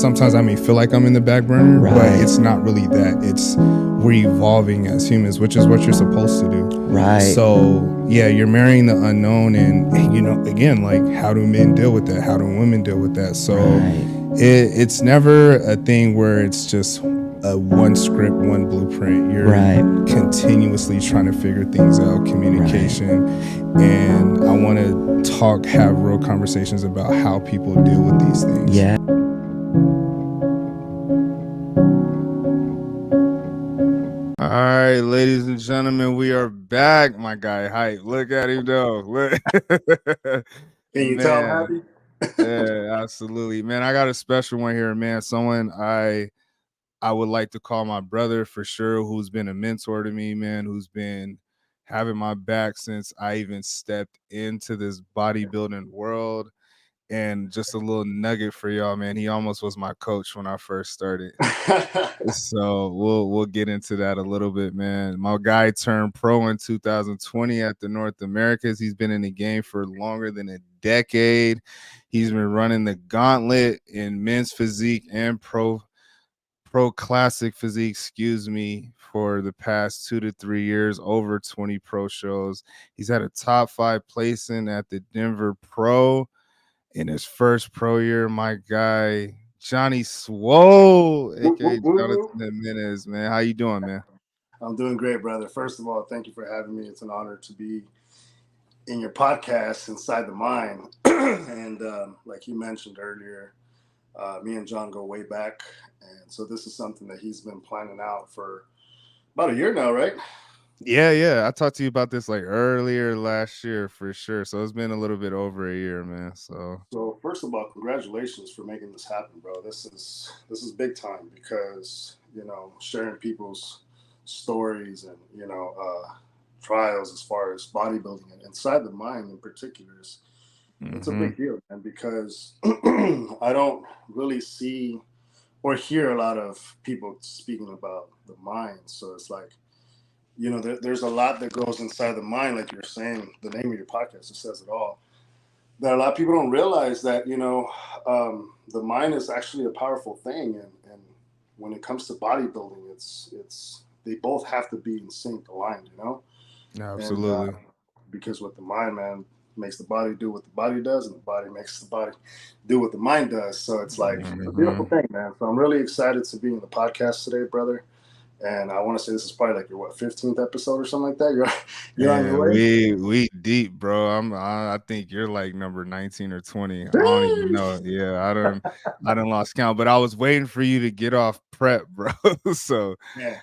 sometimes I may feel like I'm in the back burner, Right. but it's not really that. It's we're evolving as humans, which is what you're supposed to do. Right. So yeah, you're marrying the unknown, and you know, again, like, how do men deal with that? How do women deal with that? So Right. it's never a thing where it's just a one script, one blueprint. You're Right. continuously trying to figure things out, communication, and I want to have real conversations about how people deal with these things. Yeah. All right, ladies and gentlemen, we are back. My guy Hype, look at him though. Look. Can you tell I'm happy? Yeah, absolutely, man. I got a special one here, man. Someone I would like to call my brother for sure, who's been a mentor to me, man, who's been having my back since I even stepped into this bodybuilding world. And just a little nugget for y'all, man. He almost was my coach when I first started. So we'll get into that a little bit, man. My guy turned pro in 2020 at the North Americas. He's been in the game for longer than a decade. He's been running the gauntlet in men's physique and pro classic physique, for the past 2 to 3 years, over 20 pro shows. He's had a top 5 placing at the Denver Pro in his first pro year. My guy Johnny Swole, aka Jonathan Jimenez, man. How you doing, man? I'm doing great, brother. First of all, thank you for having me. It's an honor to be in your podcast, Inside the Mind. And like you mentioned earlier, me and John go way back. And so this is something that he's been planning out for about a year now, right? Yeah. I talked to you about this like earlier last year for sure. So it's been a little bit over a year, man. So first of all, congratulations for making this happen, bro. This is big time because, you know, sharing people's stories and, you know, trials as far as bodybuilding and Inside the Mind in particular is it's a big deal, and because I don't really see or hear a lot of people speaking about the mind. So it's like, you know, there's a lot that goes inside the mind, like you're saying. The name of your podcast, it says it all. That a lot of people don't realize that, you know, the mind is actually a powerful thing, and when it comes to bodybuilding, it's they both have to be in sync, aligned, you know. absolutely. And because with the mind, man, makes the body do what the body does, and the body makes the body do what the mind does. So it's like it's a beautiful thing, man. So I'm really excited to be in the podcast today, brother. And I want to say this is probably like your 15th episode or something like that. You're on your way. We deep, bro. I think you're like number 19 or 20. I don't even know. Yeah, I done lost count. But I was waiting for you to get off prep, bro. So yeah,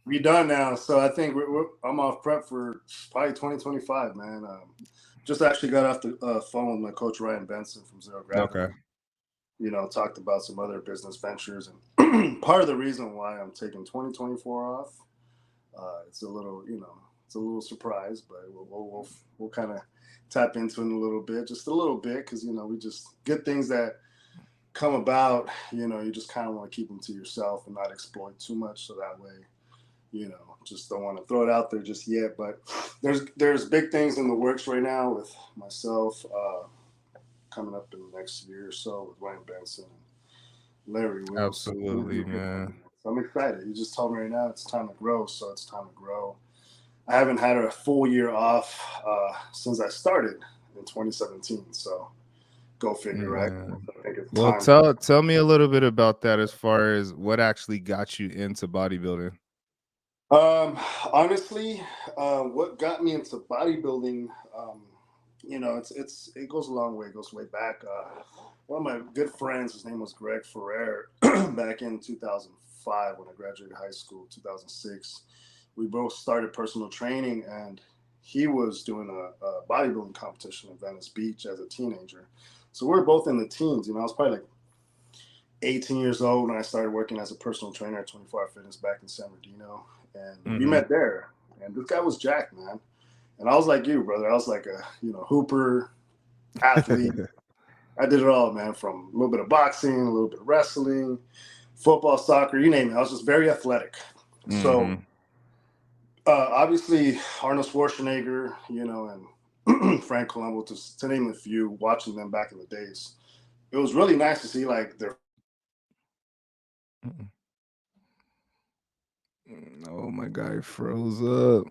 we done now. So I think I'm off prep for probably 2025, man. Just actually got off the phone with my coach Ryan Benson from Zero Gravity. Okay. You know, talked about some other business ventures, and part of the reason why I'm taking 2024 off, it's a little, you know, it's a little surprise, but we'll kind of tap into it in a little bit, just a little bit, because, you know, we just get things that come about, you know, you just kind of want to keep them to yourself and not exploit too much, so that way, you know, just don't want to throw it out there just yet. But there's big things in the works right now with myself. Coming up in the next year or so with Ryan Benson and Larry Wills. Absolutely, man. So I'm excited. You just told me right now it's time to grow, so it's time to grow. I haven't had a full year off since I started in 2017, so go figure, right? I think it's well, tell me a little bit about that as far as what actually got you into bodybuilding. Honestly, what got me into bodybuilding, you know, it goes a long way. It goes way back. One of my good friends, his name was Greg Ferrer, back in 2005 when I graduated high school, 2006. We both started personal training, and he was doing a bodybuilding competition in Venice Beach as a teenager. So we were both in the teens. You know, I was probably like 18 years old when I started working as a personal trainer at 24 Hour Fitness back in San Bernardino. And we met there. And this guy was jacked, man. And I was like you, brother. I was like a, you know, hooper, athlete. I did it all, man, from a little bit of boxing, a little bit of wrestling, football, soccer, you name it. I was just very athletic. So obviously Arnold Schwarzenegger, you know, and Frank Colombo, to name a few, watching them back in the days. It was really nice to see like their Mm. Oh, my guy froze up.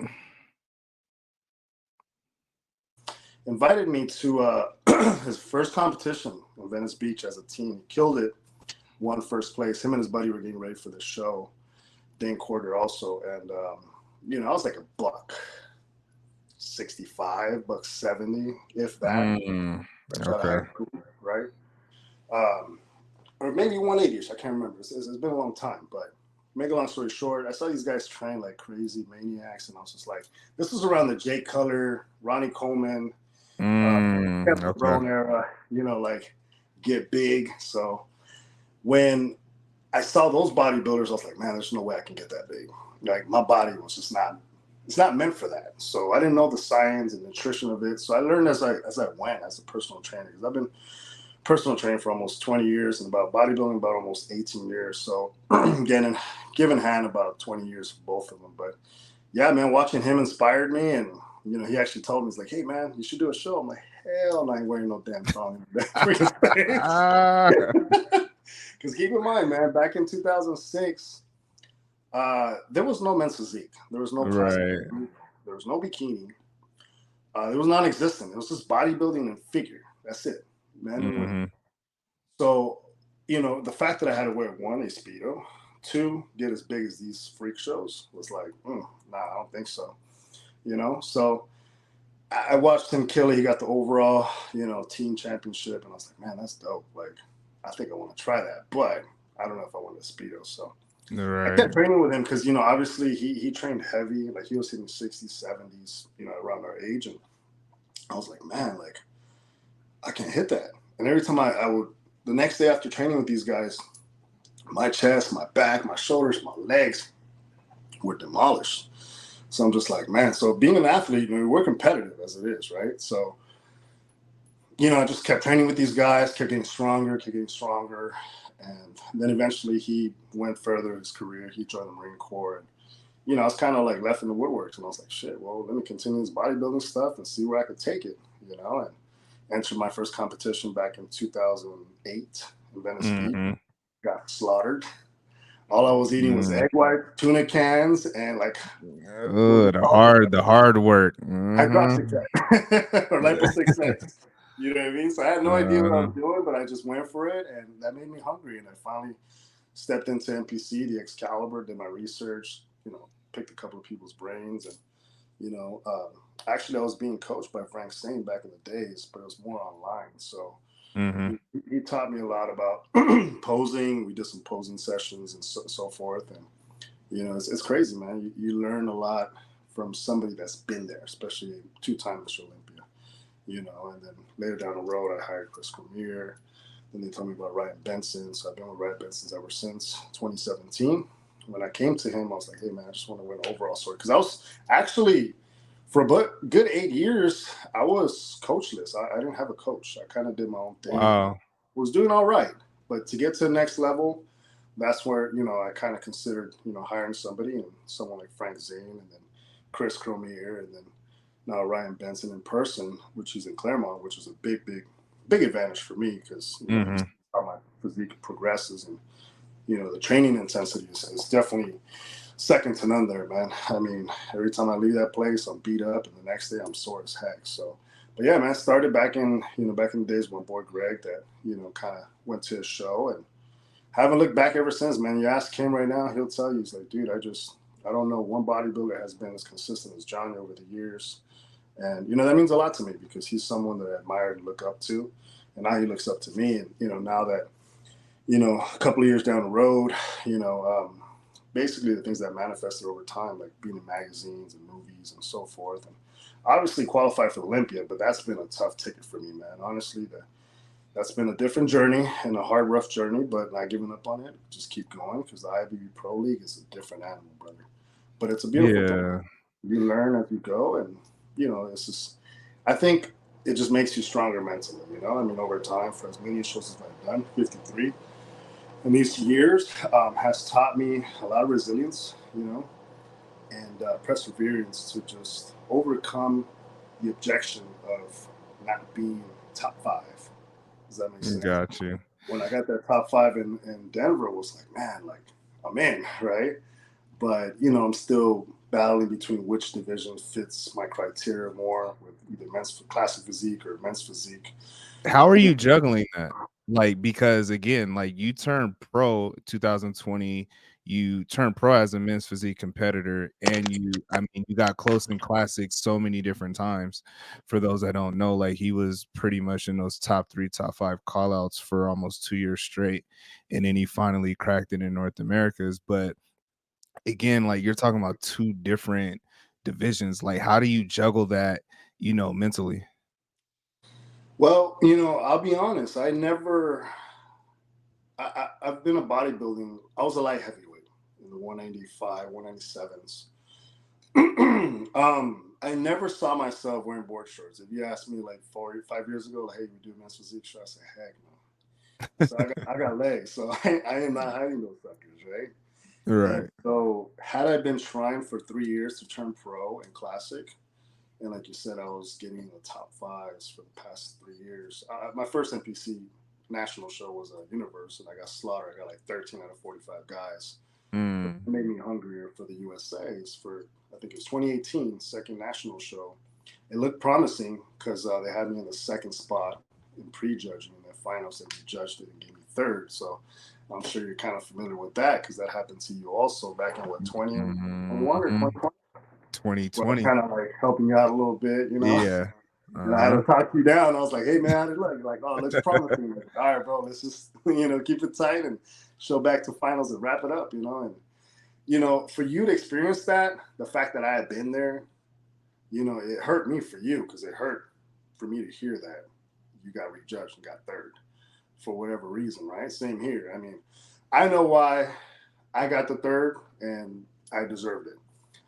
Invited me to his first competition in Venice Beach as a team. He killed it, won first place. Him and his buddy were getting ready for the show. Dane Quarter also, and I was like a buck 65, buck 70, if that. I try to Okay. hide, right? Um, or maybe 180ish. I can't remember. It's been a long time, but make a long story short, I saw these guys train like crazy maniacs, and I was just like, this was around the Jay Cutler, Ronnie Coleman, Kevin Okay. Brown era, like get big. So when I saw those bodybuilders, I was like, man, there's no way I can get that big. Like my body was just not, it's not meant for that. So I didn't know the science and nutrition of it. So I learned as I went as a personal trainer, because I've been personal training for almost 20 years and about bodybuilding about almost 18 years. So getting given hand about 20 years for both of them. But yeah, man, watching him inspired me. And, he actually told me, he's like, hey, man, you should do a show. I'm like, hell, no, I ain't wearing no damn thong in that freaking space. Because keep in mind, man, back in 2006, there was no men's physique. There was no plastic. Right. There was no bikini. It was non-existent. It was just bodybuilding and figure. That's it, men and women. So, the fact that I had to wear one, a Speedo, two, get as big as these freak shows was like, nah, I don't think so. So I watched him kill it. He got the overall, team championship. And I was like, man, that's dope. Like, I think I want to try that. But I don't know if I want a Speedo. So I kept training with him because, obviously he trained heavy. Like, he was hitting 60s, 70s, around our age. And I was like, man, like, I can't hit that. And every time I would, the next day after training with these guys, my chest, my back, my shoulders, my legs were demolished. So I'm just like, man, so being an athlete, we're competitive as it is, right? So, I just kept training with these guys, kept getting stronger. And then eventually he went further in his career. He joined the Marine Corps. And, I was kind of like left in the woodworks. And I was like, shit, well, let me continue this bodybuilding stuff and see where I could take it, and entered my first competition back in 2008 in Venice Beach. Got slaughtered. All I was eating was egg white, tuna cans, and like the hard work. hydroxy or liposuccess. You know what I mean? So I had no idea what I was doing, but I just went for it, and that made me hungry. And I finally stepped into NPC, the Excalibur, did my research, picked a couple of people's brains, and actually I was being coached by Frank Sane back in the days, but it was more online. So he taught me a lot about posing. We did some posing sessions and so forth, and it's crazy, man. You learn a lot from somebody that's been there, especially a two-time Mr. Olympia. And then later down the road, I hired Chris Cormier. Then they told me about Ryan Benson, so I've been with Ryan Benson ever since 2017. When I came to him, I was like, hey, man, I just want to win an overall sword. Because I was actually, for a good 8 years, I was coachless. I didn't have a coach. I kind of did my own thing. Wow. Was doing all right. But to get to the next level, that's where, I kind of considered, hiring somebody, and someone like Frank Zane, and then Chris Cormier, and then now Ryan Benson in person, which he's in Claremont, which is a big advantage for me because how my physique progresses, and the training intensity is definitely second to none there, man. I mean, every time I leave that place, I'm beat up, and the next day I'm sore as heck. So, but yeah, man, started back in the days with my boy Greg that kind of went to his show, and haven't looked back ever since, man. You ask him right now, he'll tell you, he's like, dude, I don't know one bodybuilder has been as consistent as Johnny over the years. And, that means a lot to me because he's someone that I admire and look up to. And now he looks up to me. And, now that, a couple of years down the road, basically the things that manifested over time, like being in magazines and movies and so forth. And obviously qualified for Olympia, but that's been a tough ticket for me, man. Honestly, that's been a different journey and a hard, rough journey, but not giving up on it. Just keep going because the IFBB Pro League is a different animal, brother. But it's a beautiful thing. You learn as you go, and it's just. I think it just makes you stronger mentally. I mean, over time, for as many shows as I've done, 53, in these years, has taught me a lot of resilience. And perseverance to just overcome the objection of not being top 5. Does that make sense? Got you. when I got that top 5 in Denver, it was like, man, like I'm in, right? But I'm still battling between which division fits my criteria more, with either men's classic physique or men's physique. How are you juggling that? Like, because again, like you turned pro 2020, you turned pro as a men's physique competitor, and I mean, you got close in classics so many different times. For those that don't know, like he was pretty much in those top 3, top 5 call outs for almost 2 years straight. And then he finally cracked it in North Americas. But again, like you're talking about 2 different divisions. Like, how do you juggle that, mentally? Well, I'll be honest. I've been a bodybuilding. I was a light heavyweight in the 195, 197s. I never saw myself wearing board shorts. If you asked me like 5 years ago, like, hey, we do men's physique show, I say, heck no. So I got legs, so I am not hiding those suckers, right? And Right. so, had I been trying for 3 years to turn pro in classic, and like you said, I was getting in the top 5s for the past 3 years. My first NPC national show was a Universe, and I got slaughtered. I got like 13 out of 45 guys. But Mm. it made me hungrier for the USA's for, I think it was 2018, second national show. It looked promising because they had me in the second spot in prejudging, in the finals. They judged it and gave me third. So I'm sure you're kind of familiar with that because that happened to you also back in what, 2021 or Mhm. 2020? Where I was 2020. kind of like helping you out a little bit, Yeah. And I had to Uh-huh. talk you down. I was like, hey, man, how'd it look? Like, oh, it looks promising. Like, all right, bro, let's just, keep it tight and show back to finals and wrap it up, And, for you to experience that, the fact that I had been there, it hurt me for you because it hurt for me to hear that you got rejudged and got third for whatever reason, right? Same here. I mean, I know why I got the third and I deserved it.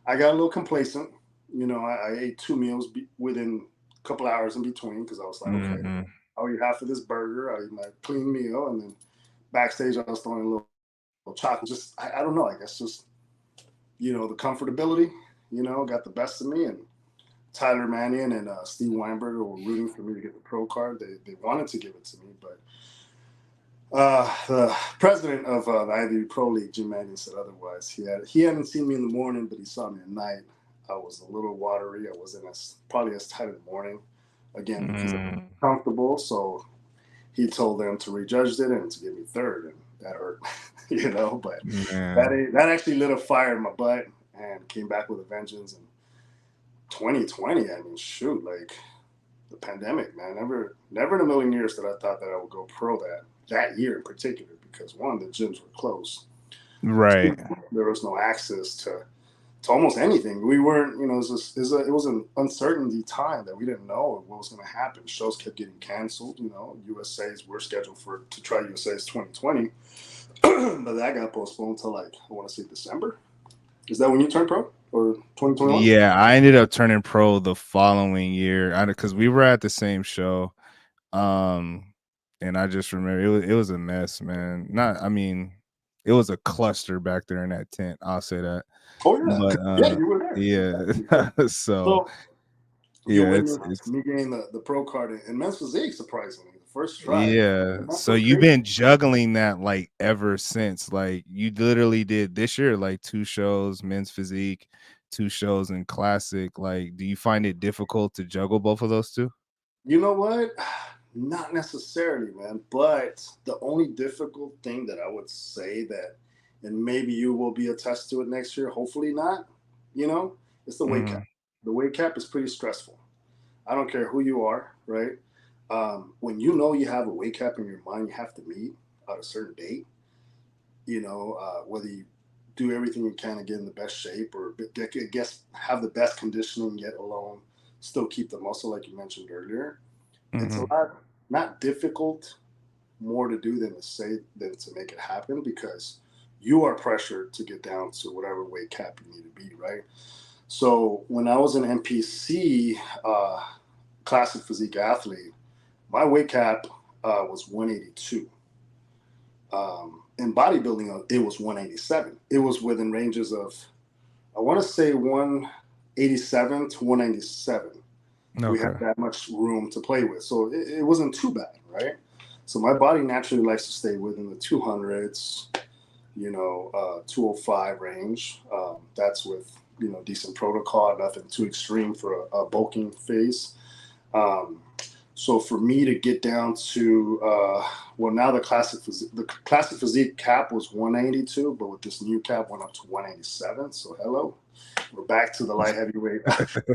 I got a little complacent. I ate 2 meals within a couple hours in between because I was like, okay, Mhm. I'll eat half of this burger, I'll eat my clean meal, and then backstage I was throwing a little chocolate. Just I don't know. I guess just the comfortability, got the best of me. And Tyler Mannion and Steve Weinberger were rooting for me to get the pro card. They wanted to give it to me, but the president of the IFBB Pro League, Jim Mannion, said otherwise. He hadn't seen me in the morning, but he saw me at night. I was a little watery. I wasn't probably as tight in the morning, again because I'm Mm. comfortable. So he told them to rejudge it and to give me third, and that hurt, But Man. that actually lit a fire in my butt and came back with a vengeance. And 2020, I mean, shoot, like the pandemic, man. Never in a million years that I thought that I would go pro that year in particular, because one, the gyms were closed. Right. Two, there was no access to almost anything. We weren't, it was an uncertainty time that we didn't know what was going to happen. Shows kept getting canceled. USA's were scheduled to try USA's 2020, but that got postponed till like I want to say December. Is that when you turned pro or 2021? Yeah, I ended up turning pro the following year. Because we were at the same show. Um, and I just remember it was a mess, man. I mean, it was a cluster back there in that tent. I'll say that. Oh yeah, But yeah, you were there. Exactly. yeah. So So you yeah, witnessed it's me getting the pro card in men's physique, surprisingly, the first try. yeah. And that's So what's you've crazy. been juggling that like ever since. Like you literally did this year like 2 shows, men's physique, 2 shows in classic. Like, do you find it difficult to juggle both of those 2? You know what? Not necessarily, man. But the only difficult thing that I would say that, and maybe you will be attest to it next year, hopefully not, it's the weight Mhm. cap. The weight cap is pretty stressful. I don't care who you are, right? When you have a weight cap in your mind, you have to meet at a certain date, whether you do everything you can to get in the best shape or guess have the best conditioning yet alone still keep the muscle like you mentioned earlier. It's a Mhm. lot not difficult more to do than to make it happen because you are pressured to get down to whatever weight cap you need to be, right? So when I was an NPC classic physique athlete, my weight cap was 182. In bodybuilding, it was 187. It was within ranges of, I want to say 187 to 197. We had Okay. that much room to play with. So it wasn't too bad, right? So my body naturally likes to stay within the 200s, 205 range. That's with, decent protocol, nothing too extreme for a bulking phase. So for me to get down to, now the classic physique cap was 182, but with this new cap went up to 187. So hello, we're back to the light heavyweight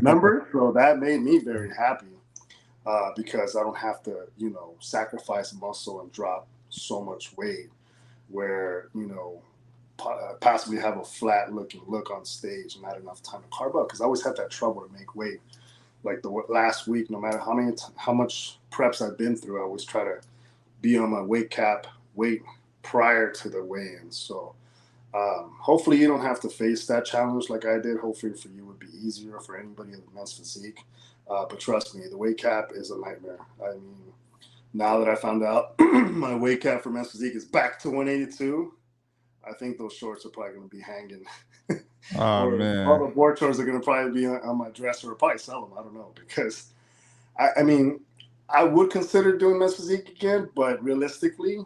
number. So that made me very happy because I don't have to, sacrifice muscle and drop so much weight where, possibly have a flat looking look on stage and not enough time to carb up. Because I always had that trouble to make weight. Like the last week, no matter how much preps I've been through, I always try to be on my weight prior to the weigh-in. So hopefully you don't have to face that challenge like I did. Hopefully for you it would be easier for anybody in the men's physique. But trust me, the weight cap is a nightmare. I mean, now that I found out my weight cap for men's physique is back to 182, I think those shorts are probably going to be hanging. Oh Or man. all the board shorts are going to probably be on my dresser or probably sell them. I don't know, because I mean, I would consider doing men's physique again, but realistically,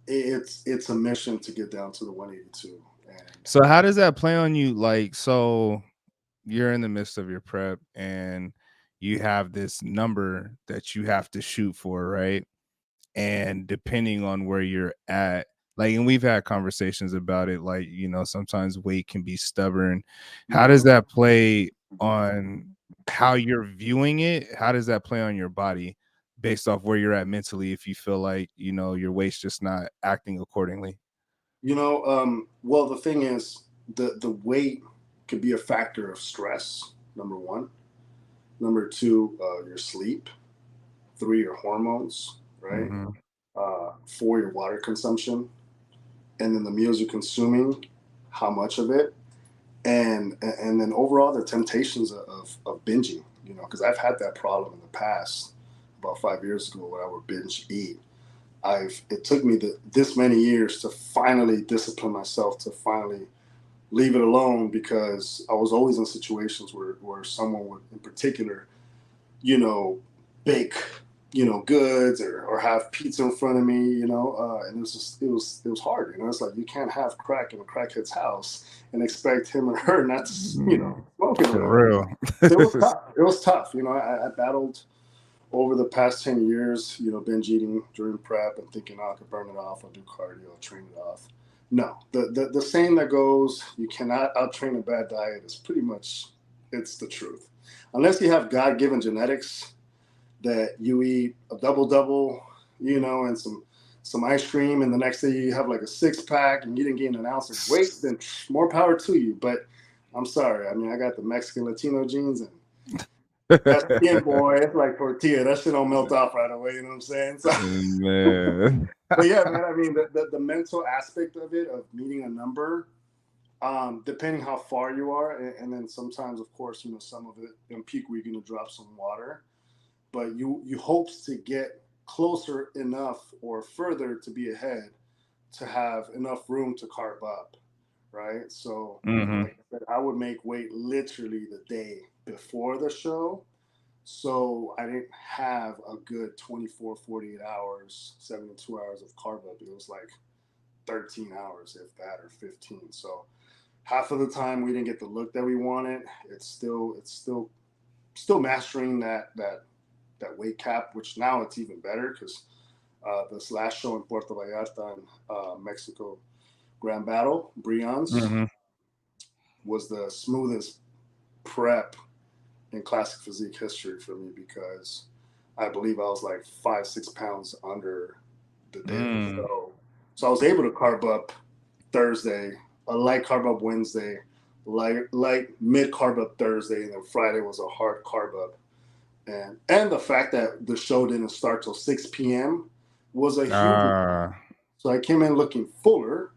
it's a mission to get down to the 182. And So how does that play on you? Like, so you're in the midst of your prep and you have this number that you have to shoot for, right? And depending on where you're at, like, and we've had conversations about it, like, sometimes weight can be stubborn. How does that play on how you're viewing it? How does that play on your body based off where you're at mentally if you feel like, your weight's just not acting accordingly? well, the thing is, the weight could be a factor of stress, number one. Number two, your sleep. Three, your hormones, right? Mm-hmm. Four, your water consumption. And then the meals you're consuming, how much of it. And then overall, the temptations of binging, because I've had that problem in the past, about 5 years ago, where I would binge eat. It took me this many years to finally discipline myself, to finally leave it alone, because I was always in situations where someone would, in particular, bake, goods or have pizza in front of me, and it was hard, it's like you can't have crack in a crackhead's house and expect him or her not to, smoke it. For real. It was tough. It was tough. I battled over the past 10 years, binge eating during prep and thinking, oh, I could burn it off. I'll do cardio, I'll train it off. No, the saying that goes, you cannot outtrain a bad diet is pretty much, it's the truth. Unless you have God-given genetics that you eat a double, and some ice cream, and the next day you have like a 6-pack and you didn't gain an ounce of weight, then more power to you. But I'm sorry. I mean, I got the Mexican Latino genes, and that skin, boy, it's like tortilla. That shit don't melt off right away. You know what I'm saying? So, Man. but yeah, man. I mean, the mental aspect of it, of meeting a number, depending how far you are, and then sometimes, of course, some of it in peak week, you're gonna drop some water, but you hopes to get closer enough or further to be ahead to have enough room to carb up, right? So, like I said, I would make weight literally the day before the show. So I didn't have a good 24, 48 hours, 72 hours of carb up. It was like 13 hours, if that, or 15. So half of the time we didn't get the look that we wanted. It's still mastering that weight cap, which now it's even better, because this last show in Puerto Vallarta in Mexico, Grand Battle, Brion's, was the smoothest prep in classic physique history for me, because I believe I was like 5-6 pounds under the day of the show. So I was able to carb up Thursday, a light carb up Wednesday, light mid carb up Thursday, and then Friday was a hard carb up. And the fact that the show didn't start till 6 p.m. was a huge. So I came in looking fuller.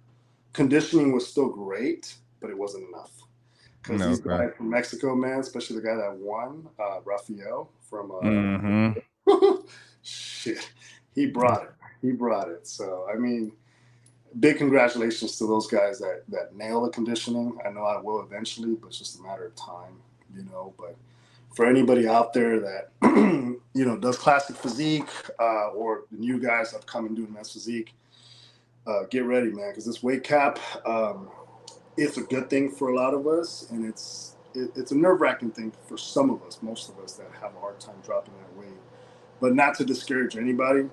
Conditioning was still great, but it wasn't enough. Because these guys from Mexico, man, especially the guy that won, Rafael from shit, he brought it. He brought it. So I mean, big congratulations to those guys that nail the conditioning. I know I will eventually, but it's just a matter of time, But for anybody out there that does classic physique, or the new guys upcoming doing men's physique, get ready, man, because this weight cap, it's a good thing for a lot of us, and it's a nerve-wracking thing for some of us, most of us that have a hard time dropping that weight. But not to discourage anybody.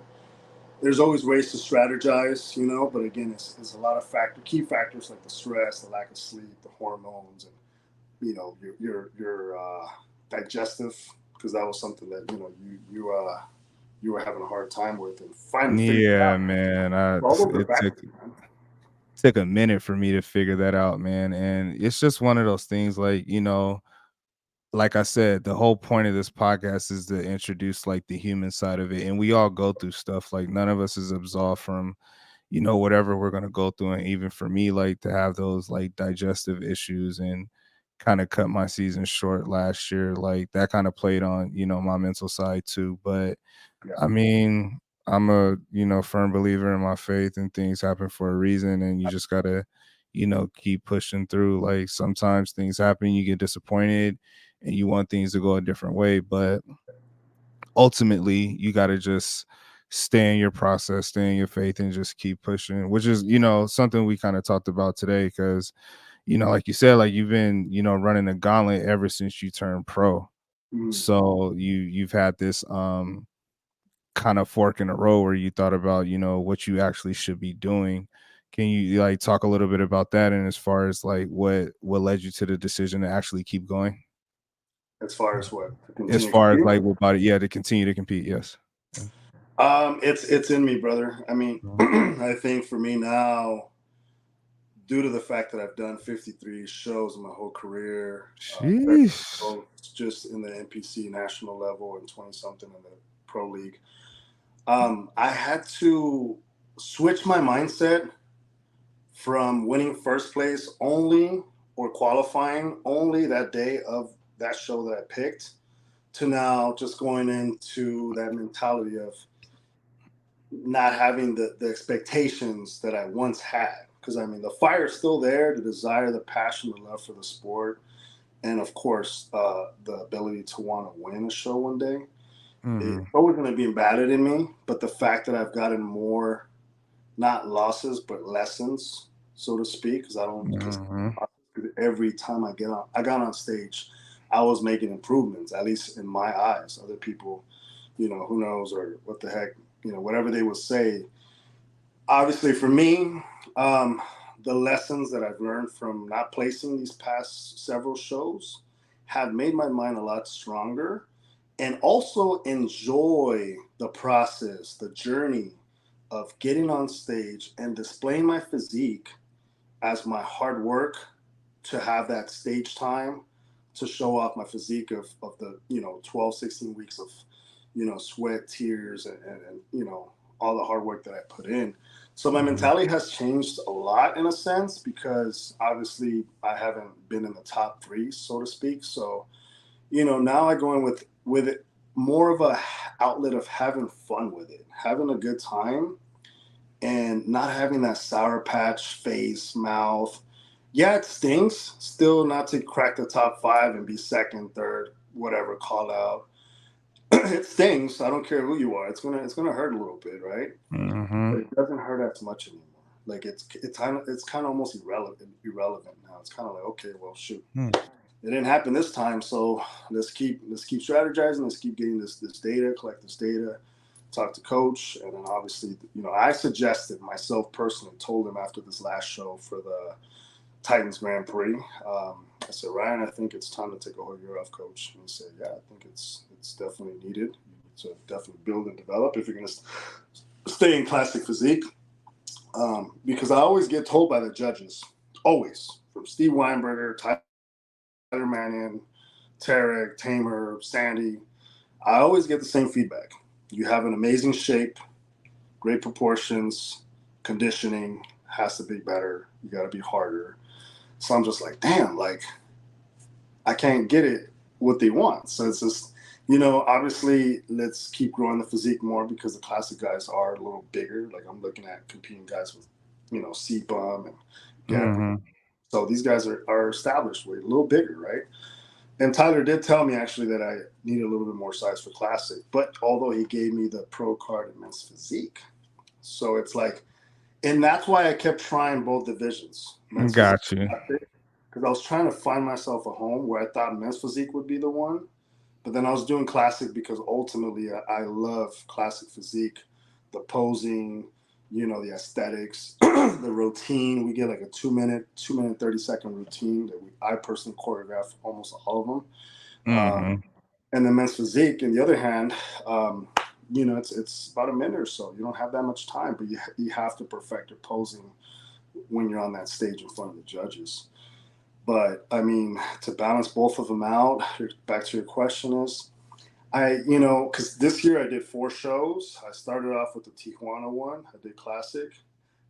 There's always ways to strategize, but again, it's a lot of key factors like the stress, the lack of sleep, the hormones, and your digestive, because that was something that you were having a hard time with and finally figured it Yeah, out. man. All those are It factors, man. took a minute for me to figure that out, man. And it's just one of those things, like, like I said, the whole point of this podcast is to introduce like the human side of it. And we all go through stuff. Like none of us is absolved from, whatever we're gonna go through. And even for me, like to have those like digestive issues and kind of cut my season short last year, like that kind of played on, my mental side too. But Yeah. I mean, I'm a, firm believer in my faith, and things happen for a reason, and you just gotta, keep pushing through. Like sometimes things happen, you get disappointed and you want things to go a different way, but ultimately you gotta just stay in your process, stay in your faith, and just keep pushing, which is, something we kind of talked about today. Because, like you said, like you've been, running a gauntlet ever since you turned pro. Mm. So you've had this kind of fork in the road where you thought about, what you actually should be doing. Can you like talk a little bit about that, and as far as like what led you to the decision to actually keep going? As far as what, to As continue far as competing? like what body, yeah, to continue to compete, yes. Yeah. It's in me, brother. I mean, Mhm. I think for me now, due to the fact that I've done 53 shows in my whole career, Sheesh. just in the NPC national level and 20 something in the pro league, I had to switch my mindset from winning first place only or qualifying only that day of that show that I picked to now just going into that mentality of not having the expectations that I once had. Because I mean, the fire's still there, the desire, the passion, the love for the sport, and of course, the ability to want to win a show one day. It's Mhm. always going to be embedded in me, but the fact that I've gotten more, not losses, but lessons, so to speak, because I don't consider Mhm. every time I got on stage, I was making improvements, at least in my eyes. Other people, who knows or what the heck, whatever they would say. Obviously, for me, um, the lessons that I've learned from not placing these past several shows have made my mind a lot stronger, and also enjoy the process, the journey of getting on stage and displaying my physique as my hard work to have that stage time to show off my physique of the 12, 16 weeks of sweat, tears, and all the hard work that I put in. So my Mhm. mentality has changed a lot in a sense, because obviously I haven't been in the top three, so to speak. So now I go in with it more of a outlet of having fun with it, having a good time, and not having that sour patch face, mouth. Yeah, it stings still not to crack the top five and be second, third, whatever call out. It stings. I don't care who you are. It's gonna hurt a little bit, right? But Mhm. it doesn't hurt as much anymore. Like it's kind of almost irrelevant now. It's kind of like, okay, well, shoot, Hmm. it didn't happen this time, so let's keep strategizing. Let's keep getting this data, collect this data, talk to coach, and then obviously, I suggested myself personally, told him after this last show for the Titans Grand Prix. I said, Ryan, I think it's time to take a whole year off, coach. And he said, yeah, I think it's definitely needed. You need to definitely build and develop if you're going to stay in classic physique. Because I always get told by the judges, always, from Steve Weinberger, Tyler Mannion, Tarek, Tamer, Sandy, I always get the same feedback. You have an amazing shape, great proportions, conditioning has to be better. You got to be harder. So I'm just like, damn, like I can't get it what they want. So it's just, obviously let's keep growing the physique more, because the classic guys are a little bigger. Like I'm looking at competing guys with, C-Bum and Gabby. Mhm. So these guys are established weight, a little bigger, right? And Tyler did tell me actually that I need a little bit more size for classic, but although he gave me the pro card in men's physique, so it's like, and that's why I kept trying both divisions, men's physique, Got you. because I was trying to find myself a home where I thought men's physique would be the one, but then I was doing classic because ultimately I love classic physique, the posing, the aesthetics, the routine. We get like a 2 minute 30-second routine that I personally choreograph almost all of them. Mm-hmm. And then men's physique, on the other hand, it's about a minute or so. You don't have that much time, but you have to perfect your posing when you're on that stage in front of the judges. But I mean, to balance both of them out, back to your question is, because this year I did 4 shows. I started off with the Tijuana one. I did classic.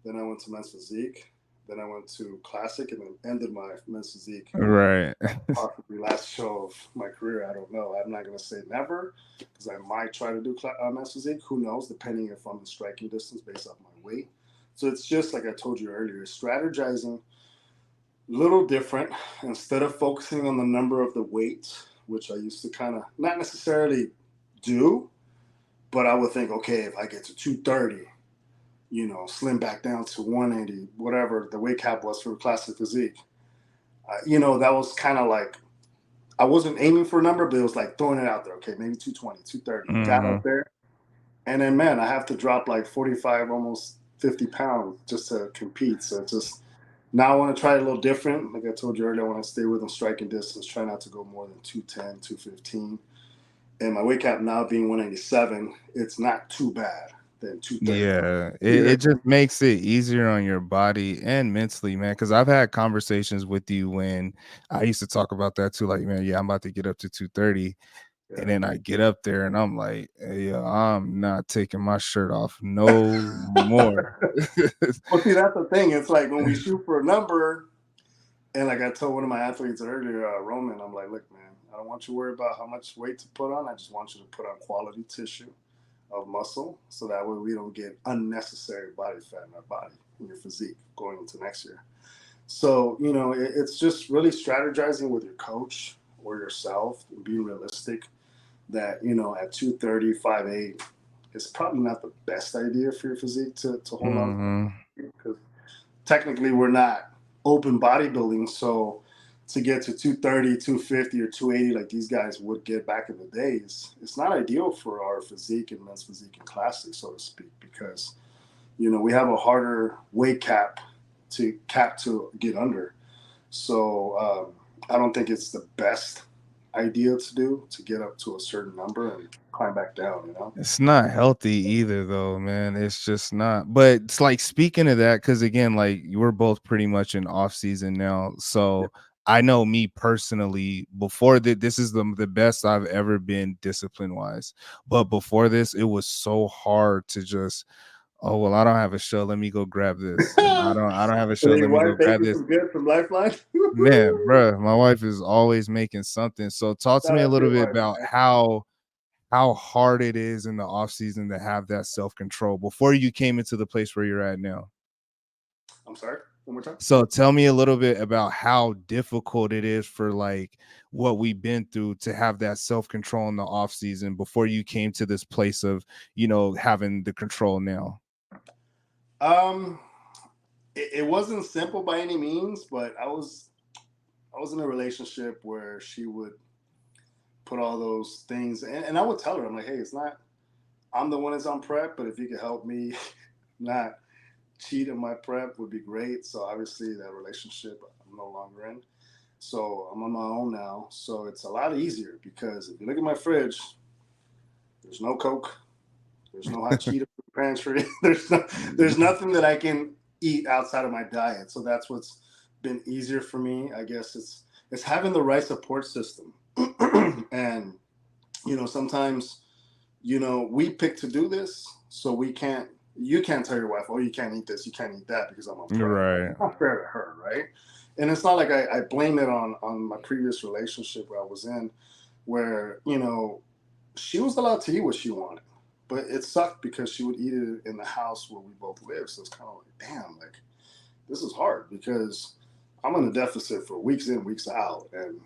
Then I went to men's physique. Then I went to classic, and then ended my men's physique. Right. Possibly last show of my career. I don't know. I'm not going to say never, because I might try to do men's physique. Who knows? Depending if I'm in striking distance based off my weight. So it's just like I told you earlier, strategizing little different. Instead of focusing on the number of the weights, which I used to kind of not necessarily do, but I would think, okay, if I get to 230, slim back down to 180, whatever the weight cap was for classic physique, that was kind of like, I wasn't aiming for a number, but it was like throwing it out there. Okay, maybe 220, 230. Got Mm-hmm. up there. And then, man, I have to drop like 45, almost 50 pounds just to compete. So it's just, now I want to try it a little different. Like I told you earlier, I want to stay within striking distance, try not to go more than 210, 215. And my weight cap now being 187, it's not too bad than 230. Yeah, Yeah. it just makes it easier on your body and mentally, man. Because I've had conversations with you when I used to talk about that too. Like, man, yeah, I'm about to get up to 230. And Yeah. then I get up there and I'm like, hey, yo, I'm not taking my shirt off no more. Well, see, that's the thing. It's like when we shoot for a number, and like I told one of my athletes earlier, Roman, I'm like, look, man, I don't want you to worry about how much weight to put on. I just want you to put on quality tissue of muscle, so that way we don't get unnecessary body fat in our body, in your physique going into next year. So, it's just really strategizing with your coach or yourself and being realistic that, at 230, 5'8", it's probably not the best idea for your physique to hold on Hmm. to, because technically we're not open bodybuilding. So to get to 230, 250, or 280 like these guys would get back in the days, it's not ideal for our physique and men's physique and classic, so to speak, because we have a harder weight cap to get under. So I don't think it's the best idea to do, to get up to a certain number and climb back down. It's not healthy either, though, man. It's just not. But it's like speaking of that, because again, like we're both pretty much in off season now. Yeah. So I know me personally, before that, this is the best I've ever been discipline wise. But before this, it was so hard to just, oh well, I don't have a show. Let me go grab this. I don't have a So show. your Let me wife go grab making this. some good from Lifeline? Man, bruh, my wife is always making something. So talk to Shout me a out to little your bit wife, about man. how hard it is in the off season to have that self-control before you came into the place where you're at now. I'm sorry. One more time. So tell me a little bit about how difficult it is for like what we've been through to have that self-control in the off season before you came to this place of, having the control now. Um, it wasn't simple by any means, but I was in a relationship where she would put all those things, and I would tell her, I'm like, hey, it's not, I'm the one that's on prep, but if you could help me not cheat in my prep would be great. So obviously that relationship I'm no longer in. So I'm on my own now. So it's a lot easier, because if you look at my fridge, there's no Coke, there's no hot Cheetos in the pantry. There's nothing that I can eat outside of my diet. So that's what's been easier for me. I guess it's having the right support system. And sometimes we pick to do this, so you can't tell your wife, oh, you can't eat this, you can't eat that because I'm on prep. Right. It's not fair to her, right? And it's not like I blame it on my previous relationship where I was in, where she was allowed to eat what she wanted, but it sucked because she would eat it in the house where we both live. So it's kind of like, damn, like this is hard, because I'm in a deficit for weeks in, weeks out, and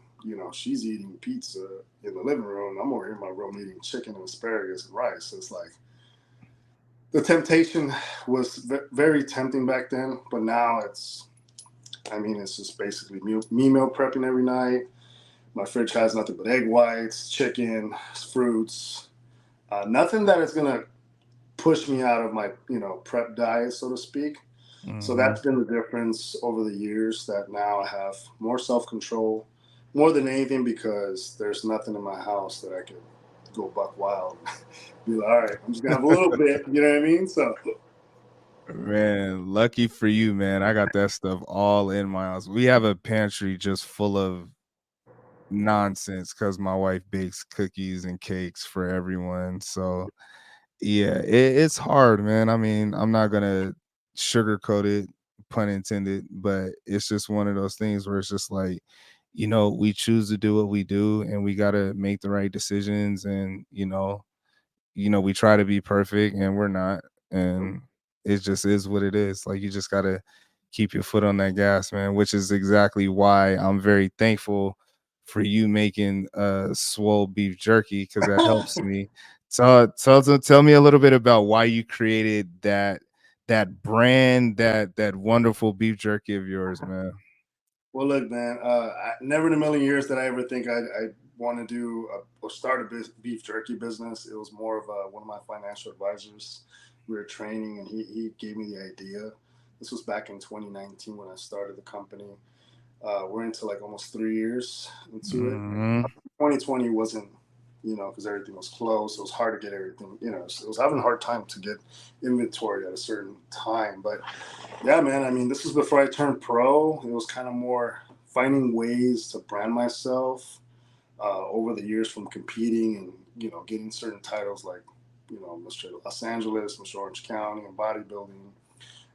she's eating pizza in the living room. I'm over here in my room eating chicken and asparagus and rice. So it's like the temptation was very tempting back then, but now it's just basically me meal prepping every night. My fridge has nothing but egg whites, chicken, fruits, nothing that is gonna push me out of my prep diet, so to speak. So Mm-hmm. that's been the difference over the years, that now I have more self control, more than anything, because there's nothing in my house that I can go buck wild. Be like, all right, I'm just gonna have a little bit. You know what I mean? So Man, lucky for you, man. I got that stuff all in my house. We have a pantry just full of nonsense because my wife bakes cookies and cakes for everyone. So yeah, it's hard, man. I mean, I'm not gonna sugarcoat it, pun intended, but it's just one of those things where it's just like, we choose to do what we do and we gotta make the right decisions. And we try to be perfect and we're not. And it just is what it is. Like, you just gotta keep your foot on that gas, man, which is exactly why I'm very thankful for you making swole beef jerky, because that helps me. So tell me a little bit about why you created that brand, that wonderful beef jerky of yours, man. well, look, man. Never in a million years did I ever think I'd want to do or start a beef jerky business. It was more of one of my financial advisors. We were training, and he gave me the idea. This was back in 2019 when I started the company. We're into like almost 3 years into it. Mhm. 2020 wasn't, because everything was closed. So it was hard to get everything, so it was having a hard time to get inventory at a certain time. But yeah, man, I mean, this was before I turned pro. It was kind of more finding ways to brand myself over the years from competing and, getting certain titles like, Mr. Los Angeles, Mr. Orange County, and bodybuilding,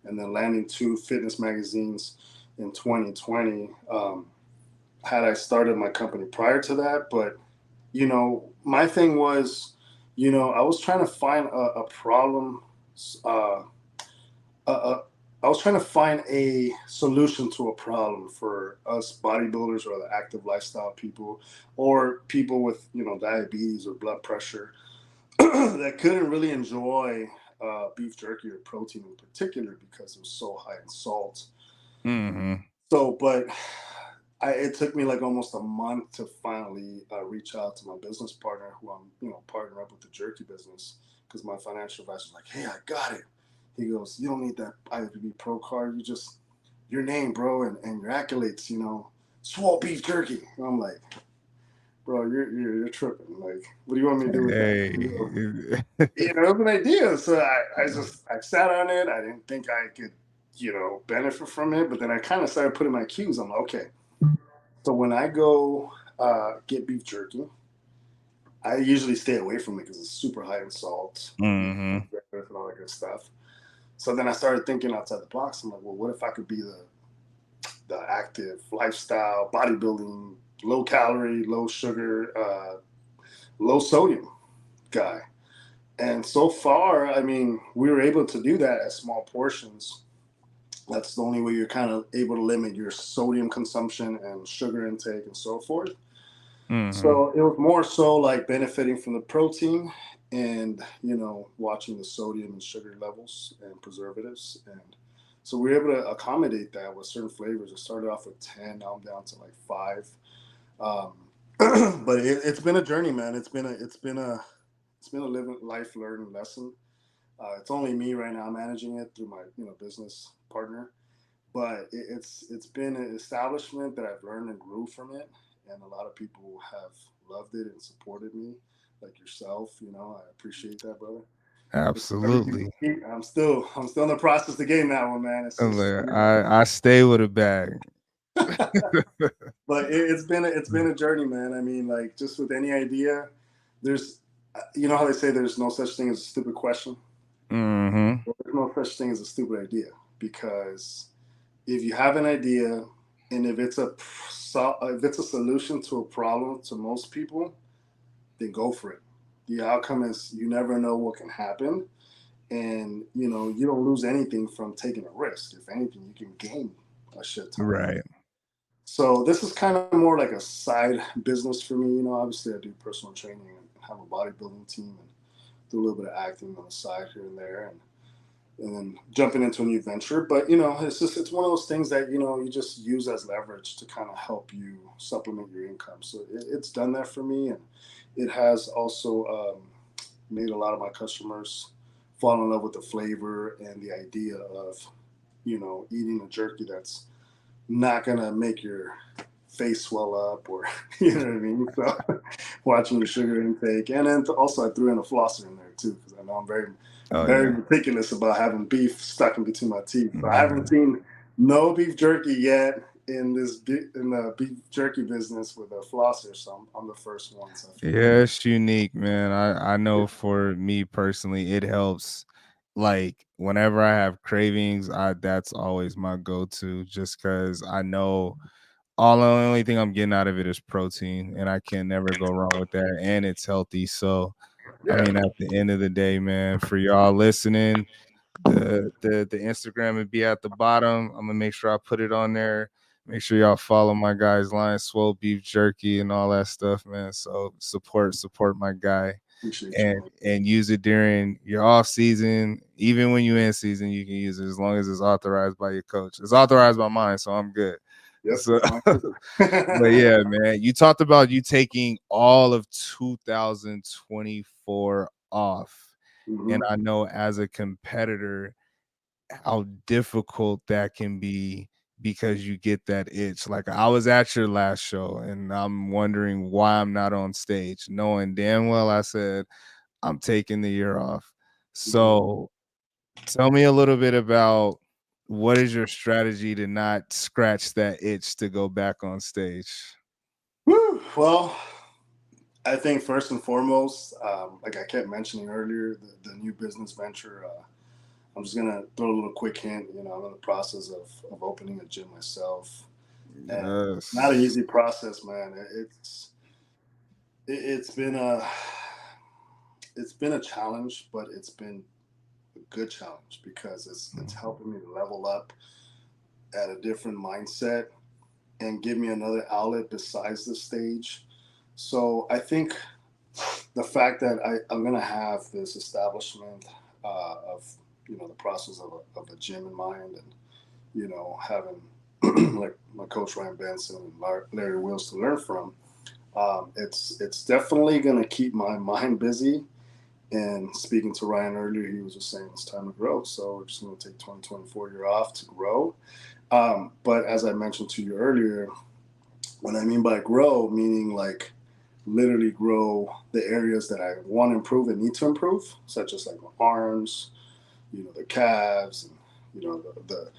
and then landing 2 fitness magazines in 2020. Had I started my company prior to that, but my thing was, I was trying to find a problem. Uh, a, I was trying to find a solution to a problem for us bodybuilders or the active lifestyle people, or people with diabetes or blood pressure that couldn't really enjoy beef jerky or protein in particular because it was so high in salt. Mhm. So, but it took me like almost a month to finally reach out to my business partner, who I'm, partnering up with the jerky business, because my financial advisor was like, "Hey, I got it." He goes, "You don't need that IFBB Pro card. You just your name, bro, and your accolades. Swole beef jerky." And I'm like, "Bro, you're tripping. Like, what do you want me to do with that?" Hey. It was an idea. So I sat on it. I didn't think I could, benefit from it, but then I kind of started putting my cues. I'm like, okay. So when I go get beef jerky, I usually stay away from it because it's super high in salt, Mhm. and all that good stuff. So then I started thinking outside the box. I'm like, well, what if I could be the active lifestyle bodybuilding, low calorie, low sugar, low sodium guy? And so far, I mean, we were able to do that at small portions. That's the only way you're kind of able to limit your sodium consumption and sugar intake and so forth. Mhm. So it was more so like benefiting from the protein and, watching the sodium and sugar levels and preservatives. And so we were able to accommodate that with certain flavors. I started off with 10, now I'm down to like 5. Um, but it's been a journey, man. It's been a living life learning lesson. It's only me right now managing it through my business partner, but it's been an establishment that I've learned and grew from it, and a lot of people have loved it and supported me, like yourself. I appreciate that, brother. It's everything. Absolutely. I'm still in the process of getting that one, man. It's just, Look, I stay with a bag. but it's been a journey, man. I mean, like, just with any idea, there's, how they say there's no such thing as a stupid question. Mhm. Well, there's no such thing as a stupid idea, because if you have an idea, and if it's a solution to a problem to most people, then go for it. The outcome is, you never know what can happen, and you don't lose anything from taking a risk. If anything, you can gain a shit ton. Right. So this is kind of more like a side business for me. You know, obviously I do personal training and have a bodybuilding team and do a little bit of acting on the side here and there, and then jumping into a new venture. But you know, it's one of those things that you know you just use as leverage to kind of help you supplement your income. So it's done that for me, and it has also made a lot of my customers fall in love with the flavor and the idea of you know eating a jerky that's not gonna make your face swell up or you know what I mean. So watching your sugar intake, and then also I threw in a flosser in there too because I know I'm Oh very yeah. meticulous about having beef stuck in between my teeth. So I haven't Mhm. seen no beef jerky yet in in the beef jerky business with a flosser. So I'm the first one. So I figured, Yeah, it's unique, man. I know for me personally, it helps. Like whenever I have cravings, I that's always my go-to, just because I know all the only thing I'm getting out of it is protein, and I can never go wrong with that, and it's healthy. So, I yeah, mean, at the end of the day, man, for y'all listening, the Instagram would be at the bottom. I'm gonna make sure I put it on there. Make sure y'all follow my guy's line, Swole Beef Jerky, and all that stuff, man. So support my guy, appreciate you, and man. use it during your off season. Even when you in season, you can use it as long as it's authorized by your coach. It's authorized by mine, so I'm good. Yep, So, it's mine too. but yeah, man, you talked about you taking all of 2024 off. And hmm I know as a competitor, how difficult that can be because you get that itch. Like I was at your last show and I'm wondering why I'm not on stage, knowing damn well I said I'm taking the year off. hmm So tell me a little bit about what is your strategy to not scratch that itch to go back on stage? Whew, well, I think first and foremost, like I kept mentioning earlier, the new business venture. I'm just gonna throw a little quick hint. You know, I'm in the process of opening a gym myself, and not an Yes. easy process, man. It's been a challenge, but it's been a good challenge because it's Mhm. helping me to level up at a different mindset and give me another outlet besides the stage. So I think the fact that I'm gonna have this establishment of you know the process of a gym in mind, and you know having like my coach Ryan Benson and Larry Wills to learn from. It's definitely gonna keep my mind busy. And speaking to Ryan earlier, he was just saying it's time to grow. So we're just going to take 2024 year off to grow. But as I mentioned to you earlier, what I mean by grow, meaning like literally grow the areas that I want to improve and need to improve, such as like my arms, you know, the calves, and you know the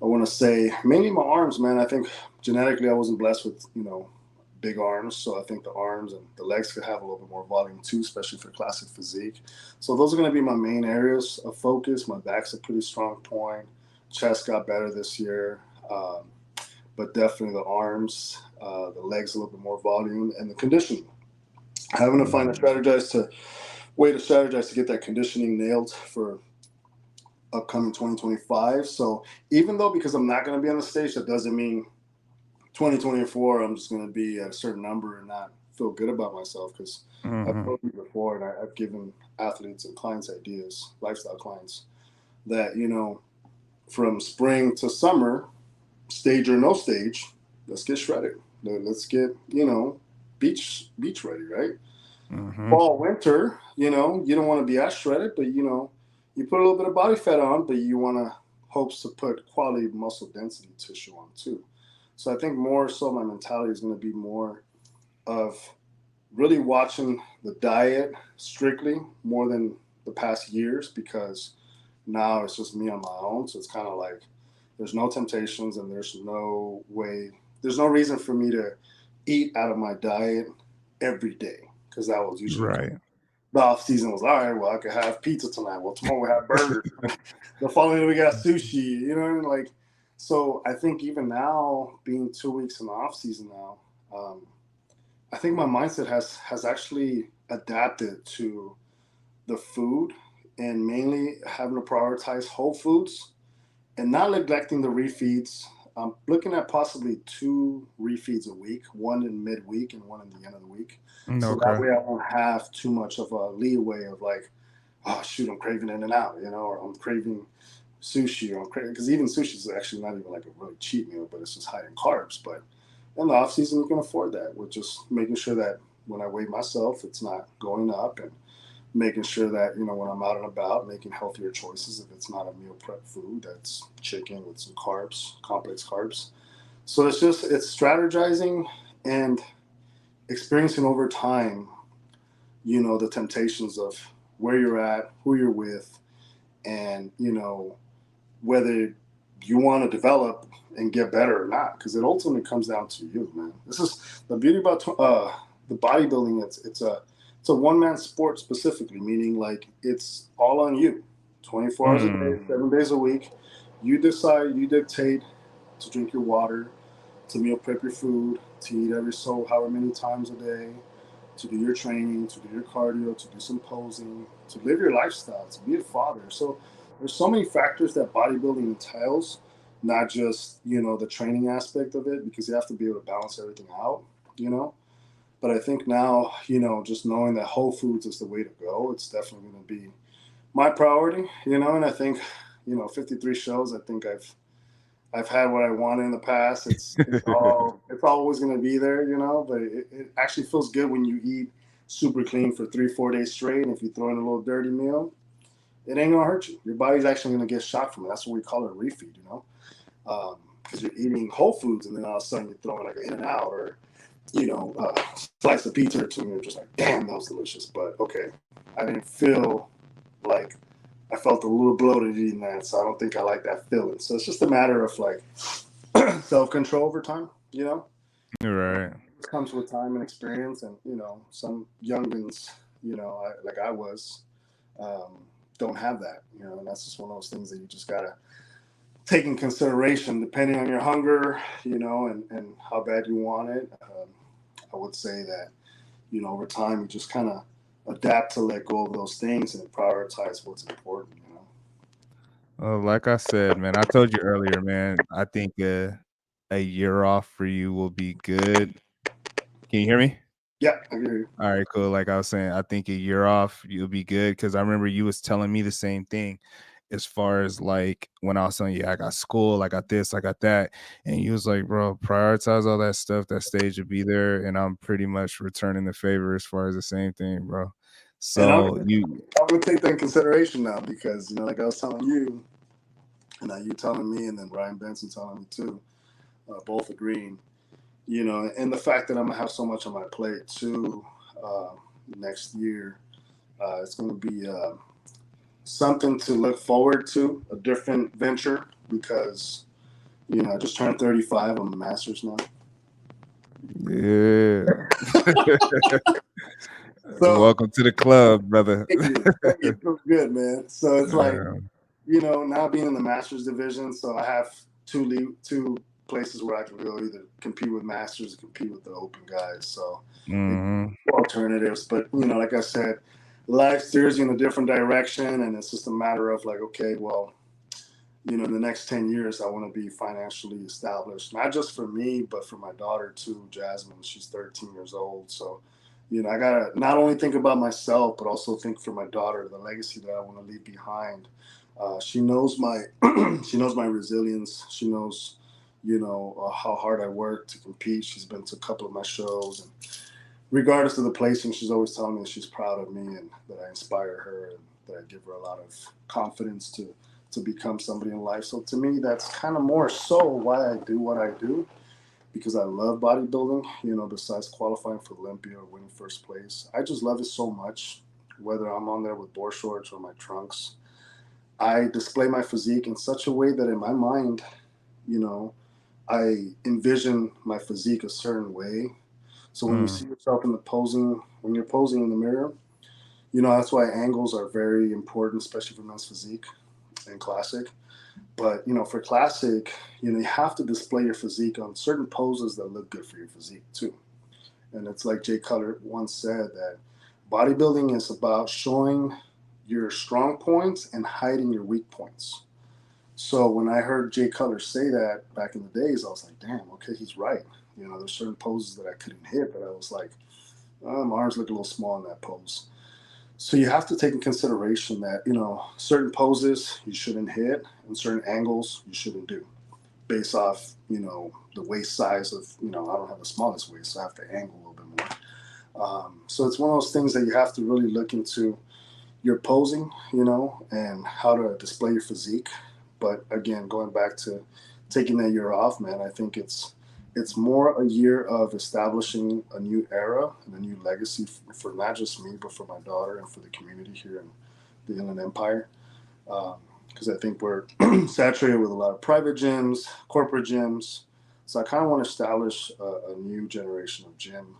I want to say mainly my arms, man. I think genetically I wasn't blessed with you know big arms, so I think the arms and the legs could have a little bit more volume too, especially for classic physique. So those are going to be my main areas of focus. My back's a pretty strong point. Chest got better this year. But definitely the arms, the legs a little bit more volume, and the conditioning. Having to find a Mhm. strategize to way to strategize to get that conditioning nailed for upcoming 2025. So even though because I'm not going to be on the stage, that doesn't mean 2024 I'm just going to be at a certain number and not feel good about myself because I've Mhm. told you before and I've given athletes and clients ideas, lifestyle clients, that you know from spring to summer, stage or no stage, let's get shredded. Let's get you know beach ready, right? Mhm. Fall winter, you know, you don't want to be as shredded, but you know, you put a little bit of body fat on, but you want to hopes to put quality muscle density tissue on too. So I think more so my mentality is going to be more of really watching the diet strictly more than the past years because now it's just me on my own. So it's kind of like there's no temptations and there's no reason for me to eat out of my diet every day because that was usually Right. the off season was all right. Well, I could have pizza tonight. Well, tomorrow we have burgers. The following day we got sushi. You know, what I mean? Like so. I think even now, being 2 weeks in the off season now, I think my mindset has actually adapted to the food and mainly having to prioritize whole foods and not neglecting the refeeds. I'm looking at possibly 2 refeeds a week, one in midweek and one in the end of the week. So that Okay. way I won't have too much of a leeway of like, oh shoot, I'm craving In and Out, or I'm craving sushi, or I'm craving, because even sushi is actually not even like a really cheap meal, but it's just high in carbs. But in the off season, you can afford that with just making sure that when I weigh myself, it's not going up, and making sure that when I'm out and about, making healthier choices. If it's not a meal prep food, that's chicken with some carbs, complex carbs. So it's strategizing and experiencing over time, the temptations of where you're at, who you're with, and whether you want to develop and get better or not, because it ultimately comes down to you, man. This is the beauty about the bodybuilding. It's a one man sport specifically, meaning like it's all on you, 24 hours a day, Mm. 7 days a week. You decide, you dictate to drink your water, to meal prep your food, to eat every so however many times a day, to do your training, to do your cardio, to do some posing, to live your lifestyle, to be a father. So there's so many factors that bodybuilding entails, not just, the training aspect of it, because you have to be able to balance everything out, you know. But I think now, just knowing that whole foods is the way to go, it's definitely going to be my priority, and I think, 53 shows, I think I've had what I wanted in the past. It's always going to be there, But it actually feels good when you eat super clean for 3 4 days straight. And if you throw in a little dirty meal, it ain't gonna hurt you. Your body's actually gonna get shocked from it. That's what we call it, a refeed, because you're eating whole foods, and then all of a sudden you're throwing like an In and Out, or slice of pizza or two, and you're just like, damn, that was delicious. But okay, I didn't feel like I felt a little bloated eating that, so I don't think I like that feeling. So it's just a matter of like self control over time. Right. It comes with time and experience, and some youngins, like I was, um, don't have that. And that's just one of those things that you just gotta take in consideration, depending on your hunger, and how bad you want it. I would say that over time you just kind of adapt to let go of those things and prioritize what's important. Like I said, man, I told you earlier, man, I think a year off for you will be good. Can you hear me? Yeah, I hear you. All right, cool. Like I was saying, I think a year off you'll be good, because I remember you was telling me the same thing as far as like when I was telling you I got school, I got this, I got that, and you was like, bro, prioritize all that stuff. That stage will be there, and I'm pretty much returning the favor as far as the same thing, bro. And So you, I'm gonna take that in consideration now, because like I was telling you, and now you telling me, and then Ryan Benson telling me too, both agreeing. And the fact that I'm gonna have so much on my plate too, uh, next year, it's gonna be something to look forward to, a different venture, because I just turned 35. I'm a master's now. yeah. So Welcome to the club, brother. thank you. Thank you. It feels good, man. So it's like, Yeah. now being in the masters division, so I have two places where I can go, either compete with masters or compete with the open guys. So it, Mhm. alternatives, but like I said, life steers you in a different direction, and it's just a matter of like, okay, well, in the next 10 years, I want to be financially established, not just for me, but for my daughter too, Jasmine. She's 13 years old. So, I got to not only think about myself, but also think for my daughter, the legacy that I want to leave behind. She knows my, she knows my resilience. She knows, how hard I work to compete. She's been to a couple of my shows, and regardless of the placing, she's always telling me that she's proud of me, and that I inspire her, and that I give her a lot of confidence to become somebody in life. So to me, that's kind of more so why I do what I do, because I love bodybuilding. Besides qualifying for Olympia or winning first place, I just love it so much. Whether I'm on there with board shorts or my trunks, I display my physique in such a way that in my mind, you know, I envision my physique a certain way. So when you Mm. see yourself when you're posing in the mirror, that's why angles are very important, especially for men's physique and classic. But for classic, you have to display your physique on certain poses that look good for your physique too. And it's like Jay Cutler once said, that bodybuilding is about showing your strong points and hiding your weak points. So when I heard Jay Cutler say that back in the days, I was like, damn, okay, he's right. You know, there's certain poses that I couldn't hit, but I was like, oh, my arms look a little small in that pose. So you have to take in consideration that, you know, certain poses you shouldn't hit and certain angles you shouldn't do based off, you know, the waist size of, you know, I don't have the smallest waist, so I have to angle a little bit more. So it's one of those things that you have to really look into your posing, you know, and how to display your physique. But again, going back to taking that year off, man, I think it's more a year of establishing a new era and a new legacy for not just me, but for my daughter and for the community here in the Inland Empire. Because I think we're saturated with a lot of private gyms, corporate gyms. So I kind of want to establish a new generation of gym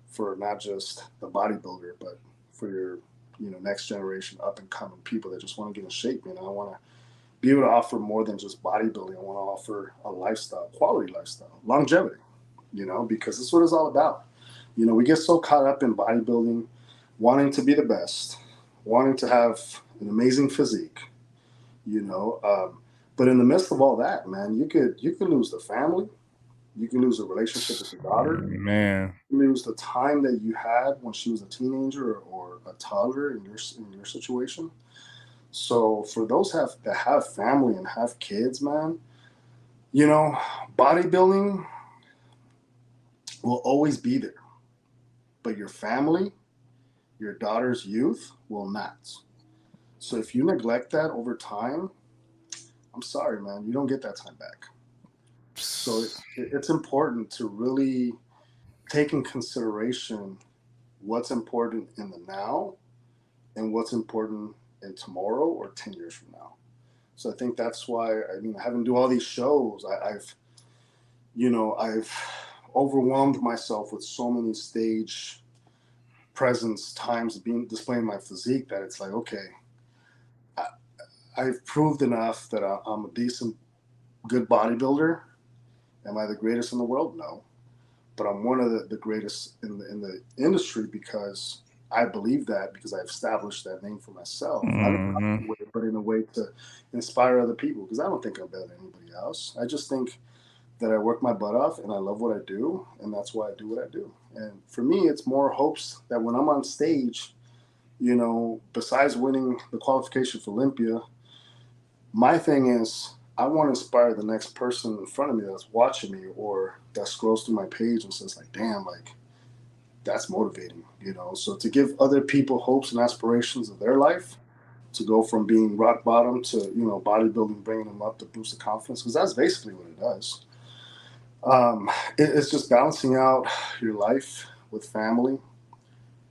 for not just the bodybuilder, but for your, you know, next generation up and coming people that just want to get in shape. You know, I want to be able to offer more than just bodybuilding. I want to offer a lifestyle, quality lifestyle, longevity, you know, because this is what it's all about. You know, we get so caught up in bodybuilding, wanting to be the best, wanting to have an amazing physique, you know. But in the midst of all that, man, you could lose the family, you can lose a relationship with your daughter, Man. lose the time that you had when she was a teenager or a toddler in your situation. So for those that have family and have kids, man, you know, bodybuilding will always be there, but your family, your daughter's youth will not. So if you neglect that over time, I'm sorry, man, you don't get that time back. So it's important to really take in consideration what's important in the now and what's important in tomorrow or 10 years from now. So I think that's why, I mean, having to do all these shows, I've overwhelmed myself with so many stage presence times being displaying my physique that it's like, okay, I, I've proved enough that I'm a decent, good bodybuilder. Am I the greatest in the world? No, but I'm one of the greatest in the industry because I believe that because I established that name for myself, not in a Mm-hmm. way, but in a way to inspire other people. Because I don't think I'm better than anybody else. I just think that I work my butt off and I love what I do, and that's why I do what I do. And for me, it's more hopes that when I'm on stage, you know, besides winning the qualification for Olympia, my thing is I want to inspire the next person in front of me that's watching me or that scrolls through my page and says like, damn, like that's motivating, you know. So to give other people hopes and aspirations of their life, to go from being rock bottom to, you know, bodybuilding, bringing them up to boost the confidence, because that's basically what it does. It's just balancing out your life with family,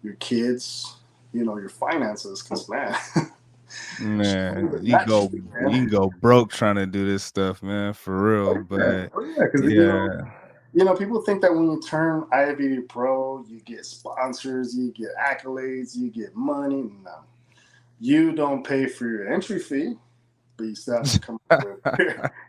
your kids, you know, your finances. Because man, Man, you not go cheap, you man. can go broke trying to do this stuff, man, for real. But Oh yeah, because yeah, you know, people think that when you turn IFBB Pro, you get sponsors, you get accolades, you get money. No, you don't pay for your entry fee, but you still have to come up with.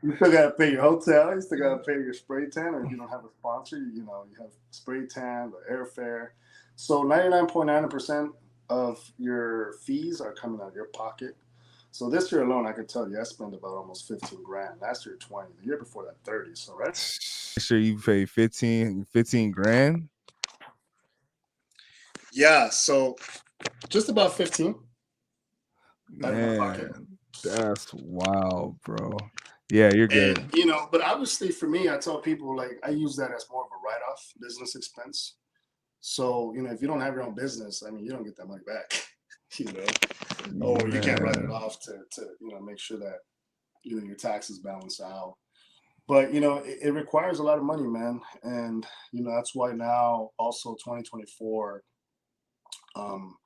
You still got to pay your hotel. You still got to pay your spray tan, or if you don't have a sponsor, you know, you have spray tan, the airfare. So 99.9% of your fees are coming out of your pocket. So this year alone, I can tell you, I spent about almost 15 grand. Last year, 20. The year before that, 30. So right. sure you pay 15 grand. Yeah. So just about 15 out of my pocket. Man, that's wild, bro. Yeah, you're And good. you know, but obviously for me, I tell people like I use that as more of a write-off business expense. So, you know, if you don't have your own business, I mean, you don't get that money back, you know, or you can't write it Man. off to, you know, make sure that, you know, your taxes balance out. But, you know, it requires a lot of money, man. And, you know, that's why now also 2024, um,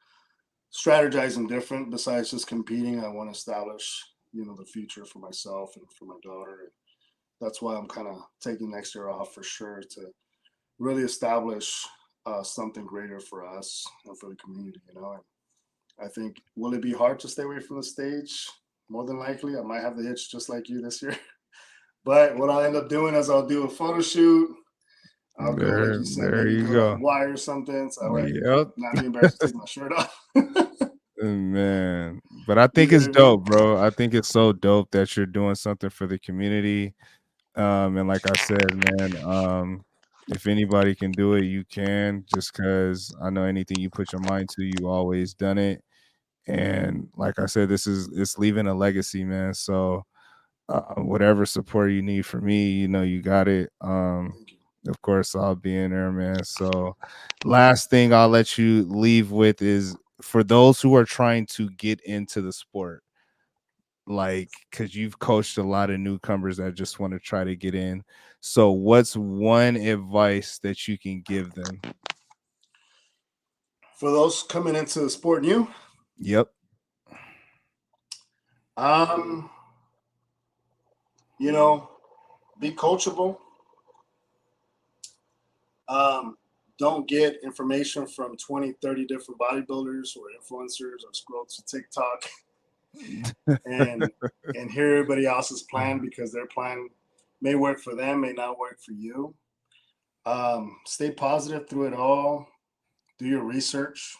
strategizing different besides just competing. I want to establish, you know, the future for myself and for my daughter. And that's why I'm kind of taking next year off for sure to really establish something greater for us and for the community, you know. And I think, will it be hard to stay away from the stage? More than likely, I might have the itch just like you this year. But what I'll end up doing is I'll do a photo shoot. I'll go, like you said, There maybe you go to go. Hawaii or something. So I can Yep. not be embarrassed to take my shirt off. Man, But I You think know it's what I mean? dope, bro. I think it's so dope that you're doing something for the community. And like I said, man, if anybody can do it, you can. Just because I know anything you put your mind to, you always done it. And like I said, it's leaving a legacy, man. So whatever support you need from me, you got it. Thank you. Of course, I'll be in there, man. So, last thing I'll let you leave with is for those who are trying to get into the sport, like, because you've coached a lot of newcomers that just want to try to get in. So, what's one advice that you can give them? For those coming into the sport new, Yep. um, you know, be coachable. Um, don't get information from 20, 30 different bodybuilders or influencers or scroll to TikTok and hear everybody else's plan because their plan may work for them, may not work for you. Stay positive through it all. Do your research.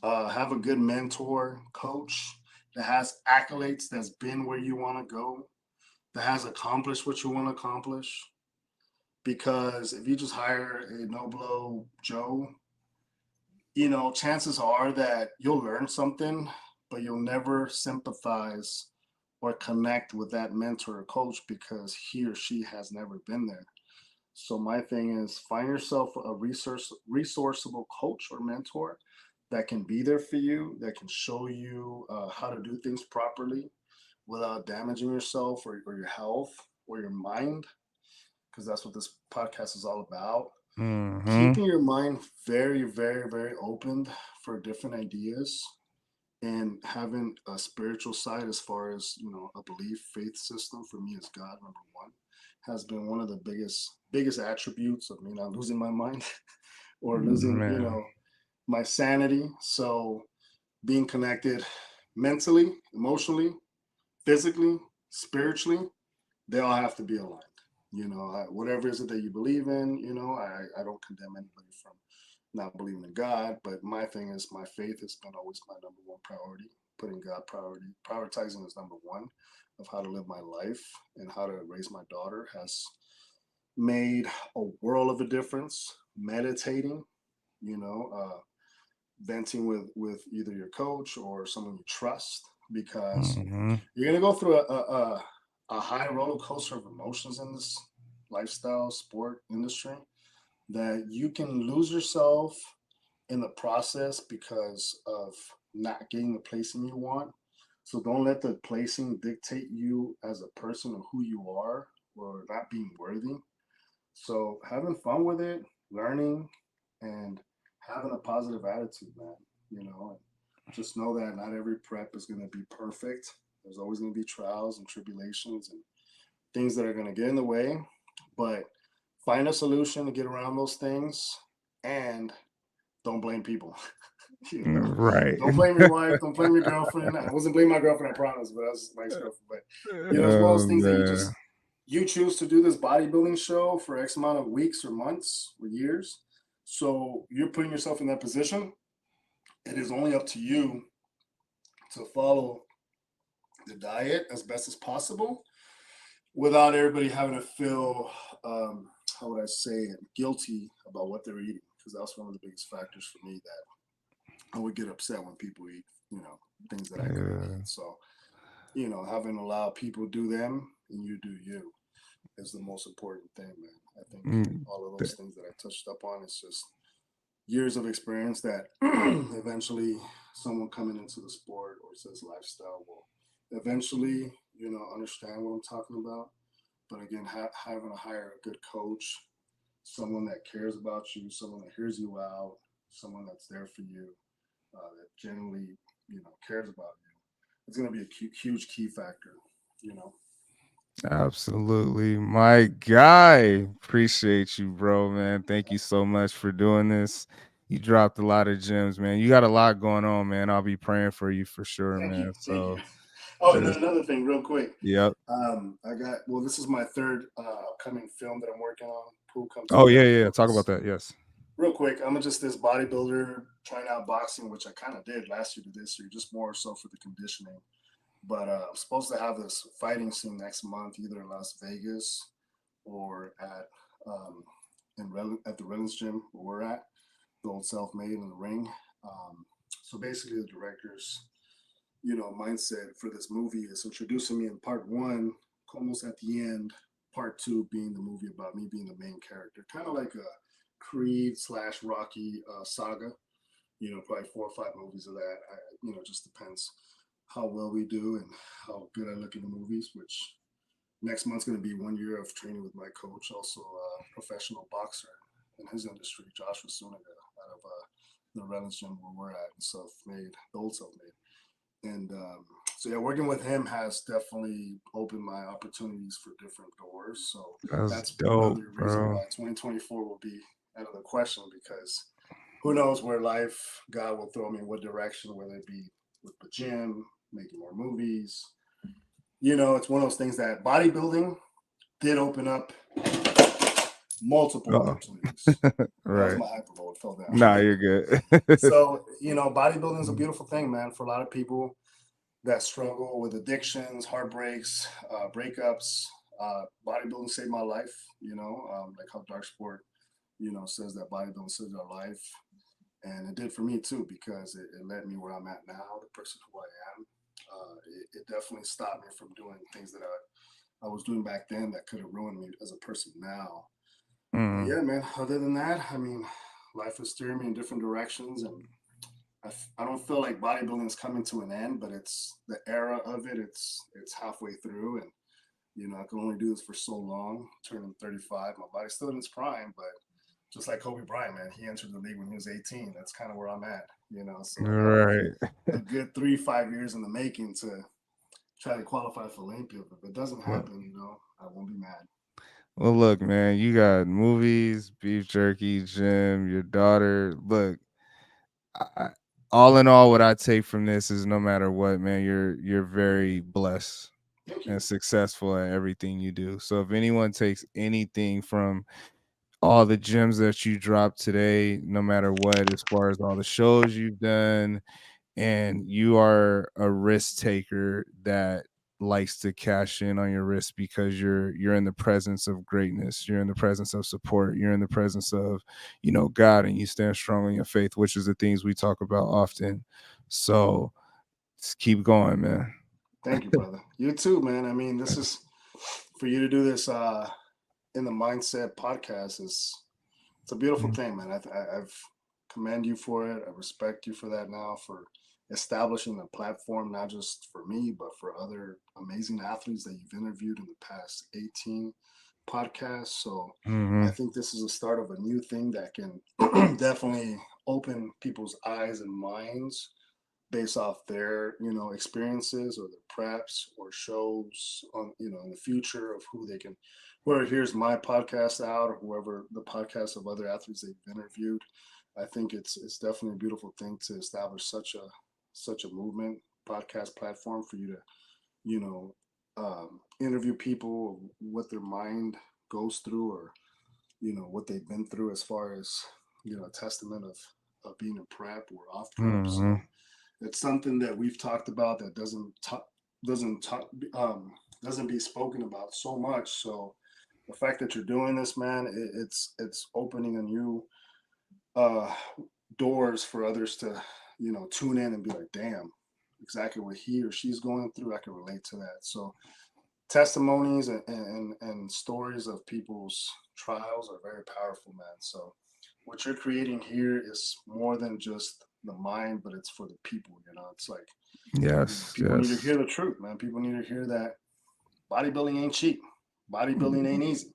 Have a good mentor, coach that has accolades, that's been where you want to go, that has accomplished what you want to accomplish. Because if you just hire a no blow Joe, chances are that you'll learn something, but you'll never sympathize or connect with that mentor or coach because he or she has never been there. So my thing is find yourself a resourceable coach or mentor that can be there for you, that can show you how to do things properly without damaging yourself or your health or your mind, because that's what this podcast is all about. Mm-hmm. Keeping your mind very, very, very open for different ideas and having a spiritual side as far as a belief faith system for me as God number one has been one of the biggest attributes of me not losing my mind or losing Man. my sanity. So being connected mentally, emotionally, physically, spiritually, they all have to be aligned. Whatever is it that you believe in, I don't condemn anybody from not believing in God, but my thing is my faith has been always my number one priority. Putting God prioritizing is number one of how to live my life and how to raise my daughter has made a world of a difference. Meditating, you know, uh, venting with either your coach or someone you trust, because Mm-hmm. you're gonna go through a high roller coaster of emotions in this lifestyle sport industry that you can lose yourself in the process because of not getting the placing you want. So don't let the placing dictate you as a person or who you are or not being worthy. So having fun with it, learning, and having a positive attitude, man. And just know that not every prep is going to be perfect. There's always going to be trials and tribulations and things that are going to get in the way, but find a solution to get around those things and don't blame people. you know, Right. don't blame your wife, don't blame your girlfriend. I wasn't blaming my girlfriend, I promise, but that was my ex-girlfriend. But it's one of Oh those things that man. you choose to do this bodybuilding show for X amount of weeks or months or years. So you're putting yourself in that position. It is only up to you to follow the diet as best as possible without everybody having to feel, how would I say, guilty about what they're eating. Because that's one of the biggest factors for me that I would get upset when people eat, things that I couldn't eat. Yeah. So, having allowed people do them and you do you is the most important thing, man. I think Mm, all of those th- things that I touched up on is just years of experience that eventually someone coming into the sport or says lifestyle will eventually, understand what I'm talking about. But again, having to hire a good coach, someone that cares about you, someone that hears you out, someone that's there for you, that genuinely, cares about you, it's going to be a huge key factor, you know. Absolutely. My guy. Appreciate you, bro, man. Thank you so much for doing this. You dropped a lot of gems, man. You got a lot going on, man. I'll be praying for you for sure, Thank you. man. Thank you. So Oh, and then just another thing, real quick. yep. This is my third upcoming film that I'm working on. Pool Come Oh yeah, Together. yeah, yeah. Talk about that. Yes. Real quick, I'm just this bodybuilder trying out boxing, which I kind of did last year to this year, just more so for the conditioning. But I'm supposed to have this fighting scene next month, either in Las Vegas or um, at the Reynolds gym where we're at, the old self-made in the ring. So basically, the director's mindset for this movie is introducing me in part one, almost at the end. Part two being the movie about me being the main character, kind of like a Creed slash Rocky saga. Probably 4 or 5 movies of that. Just depends how well we do and how good I look in the movies. Which next month's going to be 1 year of training with my coach, also a professional boxer in his industry, Joshua Suniga, out of the Reynolds gym where we're at, and self-made, the old self-made. And so yeah, working with him has definitely opened my opportunities for different doors. So That's that's dope, another reason bro. why 2024 will be out of the question, because who knows where life, God will throw me in what direction, whether it be with the gym, making more movies. It's one of those things that bodybuilding did open up multiple Uh-oh. opportunities. That was Right. my hyperbole. It fell Nah, down. you're good. So, bodybuilding is a beautiful thing, man, for a lot of people that struggle with addictions, heartbreaks, breakups. Bodybuilding saved my life, like how Dark Sport, says that bodybuilding saved our life. And it did for me too, because it led me where I'm at now, the person who I am. It definitely stopped me from doing things that I was doing back then that could have ruined me as a person now. But Mm. yeah, man, other than that, I mean, life is steering me in different directions. And I don't feel like bodybuilding is coming to an end, but it's the era of it. It's halfway through, and I can only do this for so long. Turning 35, my body's still in its prime, but just like Kobe Bryant, man, he entered the league when he was 18. That's kind of where I'm at, So I got Right. a good 3 5 years in the making to try to qualify for Olympia. But if it doesn't Well, happen, I won't be mad. well, look, man, you got movies, beef jerky, gym, your daughter. Look, I, all in all, what I take from this is no matter what, man, you're very blessed Thank you. and successful at everything you do. So if anyone takes anything from all the gems that you dropped today, no matter what, as far as all the shows you've done, and you are a risk taker that likes to cash in on your risk because you're in the presence of greatness, you're in the presence of support, you're in the presence of God, and you stand strong in your faith, which is the things we talk about often. So just keep going, man. Thank you, brother. You too, man. I mean, this is for you to do this in the mindset podcast is it's a beautiful thing, man. I've commend you for it. I respect you for that now, for establishing a platform, not just for me, but for other amazing athletes that you've interviewed in the past 18 podcasts. So I Hmm. think this is a start of a new thing that can definitely open people's eyes and minds based off their experiences or their preps or shows on in the future of who they can, whoever hears my podcast out or whoever the podcasts of other athletes they've interviewed. I think it's definitely a beautiful thing to establish such a movement podcast platform for you to you know interview people, what their mind goes through, or what they've been through as far as a testament of being a prep or off prep. Hmm. So it's something that we've talked about that doesn't talk, doesn't be spoken about so much. So the fact that you're doing this, man, it's opening a new uh, doors for others to tune in and be like, damn, exactly what he or she's going through. I can relate to that. So testimonies and stories of people's trials are very powerful, man. So what you're creating here is more than just the mind, but it's for the people. It's like Yes, people need to yes. hear the truth, man. People need to hear that bodybuilding ain't cheap. Bodybuilding ain't easy,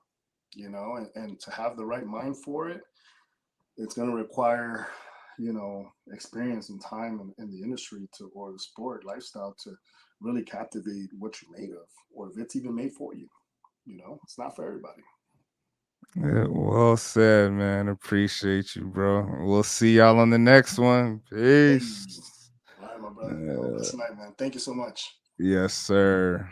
and to have the right mind for it, it's going to require, experience and time in the industry to, or the sport lifestyle to really captivate what you're made of, or if it's even made for you. It's not for everybody. Yeah, well said, man. Appreciate you, bro. We'll see y'all on the next one. Hey, Peace. all right, my brother. Have a Uh, blessed night, man. Thank you so much. yes, sir.